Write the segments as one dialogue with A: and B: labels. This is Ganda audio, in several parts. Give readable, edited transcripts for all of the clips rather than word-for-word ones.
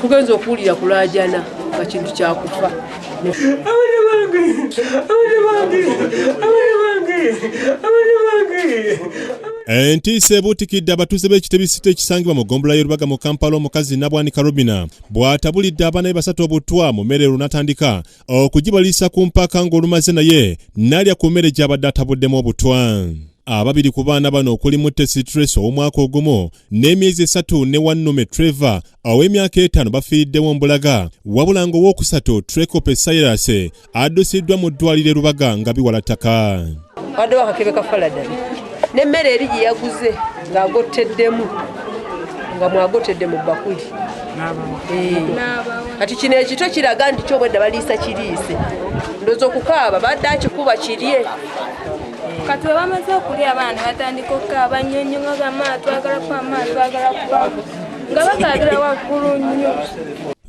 A: tugenza okuwulira kulaajana nga kintu kyakufa.
B: Entiisa ebuutikidde abatuuze b'ekitebisite ekisangibwa mu ggombolola y'Olubaga mu Kampala Omukazi Nabwanika Robina bw'atabulidde abaana be basatu obutwa mu mmere n'atandika okugibaliisa ku mpaka ng'olumaze naye n'alya ku mmere gy'abadde atabuddemu obutwa. Ababiri ku baana bano okuli Mutesi Trace ow'omwaka ogumu n'emyezi 3 ne wannume Trevor ow'emyaka 5 bafiiriddewo mbulaga, wabula ng'owookusatu Trekope Cyrus addusiddwa mu ddwaliro Lubaga nga biwala ttaka.
A: Waddewo akakebe ka Faladani n'emmere eri gye yaguze ng'agotteddemu nga mwagotedde mu bakuli. Kati kino ekito kiraga nti kyobwedda baliisa kiriise, ndowooza okukaaba badde akikuba kirye.
C: Kati bamaze okulya abaana batandika okukaaba nnyonnyo nga gamba twagala kuba nga bakaagira waggulu nnyo.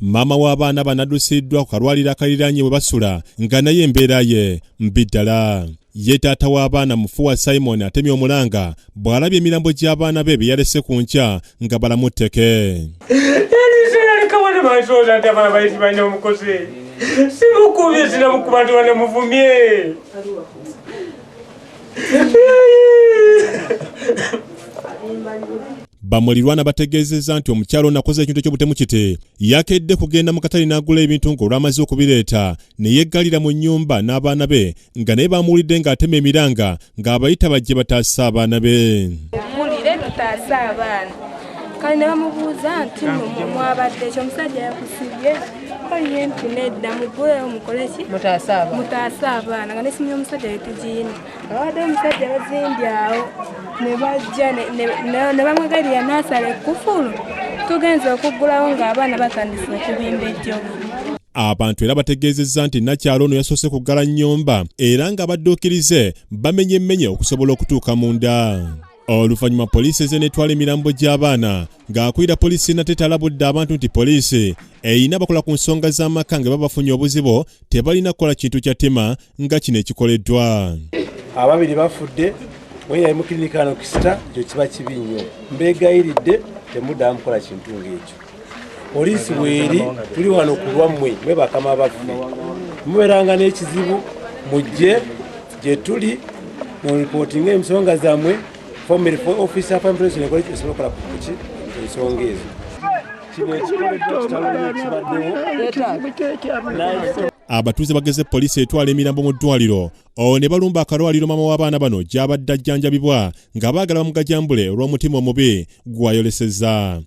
B: Maama w'abaana banaddusiddwa ku kalwaliro akaliraanye we basula nga naye embeera ye mbi ddala. Ye taata w'abaana Mufuwa Simon atemye omulanga bw'alabye emirambo gy'abaana be bye yalese ku nkya nga balamutteke. Bamulirwana bategeezezza nti omukyalo onakoze ekintu ky'obutemu kiti yakedde kugenda mu katale n'agula ebintu ng'olwamaze okubireeta ne yeggalira mu nnyumba n'abaana be nga naye bamuwulidde ng'atema emiranga ng'abayita bajje bataasa abaana be.
C: Mulire tutaasa abaana. Kale ne bamubuuza nti mwabadde ekyo omusajja yakusibye oye nti nedda mugulewo mukoleki mutaasa abaana nga nesimye omusajja yetugiina awadde omusajja bazimbye awo ne bajja ne bamwegalira n'asala ekkufulu tugenze okuggulawo ng'abaana batandise okubimba ejjovu.
B: Abantu era bategeezezza nti nakyalo ono yasoose kuggala nnyumba era ng'abadduukirize bamenye emmenye okusobola okutuuka munda. Oluvannyuma poliisi ezze n'etwala emirambo gy'abaana ng'akulira poliisi nate alabudde abantu nti poliisi eyina bakola ku nsonga z'amaka nga babafunye obuzibu tebalina kukola kintu kya ttema nga kino ekikoleddwa.
D: Ababiri bafudde mweyayi mu kilinika no kisita ekyo kiba kibi nnyo. Mbeegayiridde temuddamu kukola kintu ng'ekyo. Poliisi bw'eri tuli wano ku lwammwe mwe bakama baffe. Mubeeranga n'ekizibu mujje gye tuli mu ripootinga ensonga zammwe. Former officer of impression ekole kisobola kola kuki ensonga ezo. Kino ekikoleddwa kitalo abatuuze bageze poliisi etwala emirambo mu ddwaliro ne balumba akalwaliro maama w'abaana bano gy'abadde ajjanjabibwa nga baagala bamugajambule olw'omutima omubi gwayolesezza.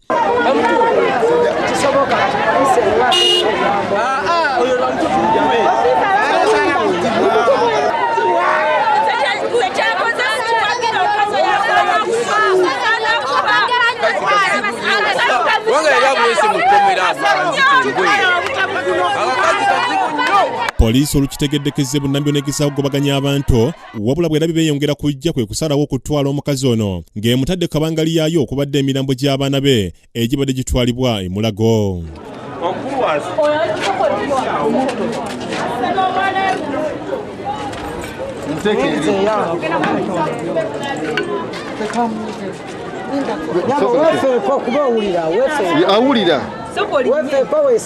D: Poliisi olukitegeddekeze bunnambyo n'egisa okugobaganya abantu wabula bw'erabye beeyongera kujja kwe kusalawo okutwala omukazi ono ng'emutadde kabangali yaayo okubadde emirambo gy'abaana be egibadde gitwalibwa e Mulago.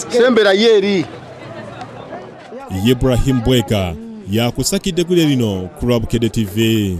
E: Sembera yeri
B: Ibrahim Bweka yakusakidde gule lino ku Lwabukedde TV.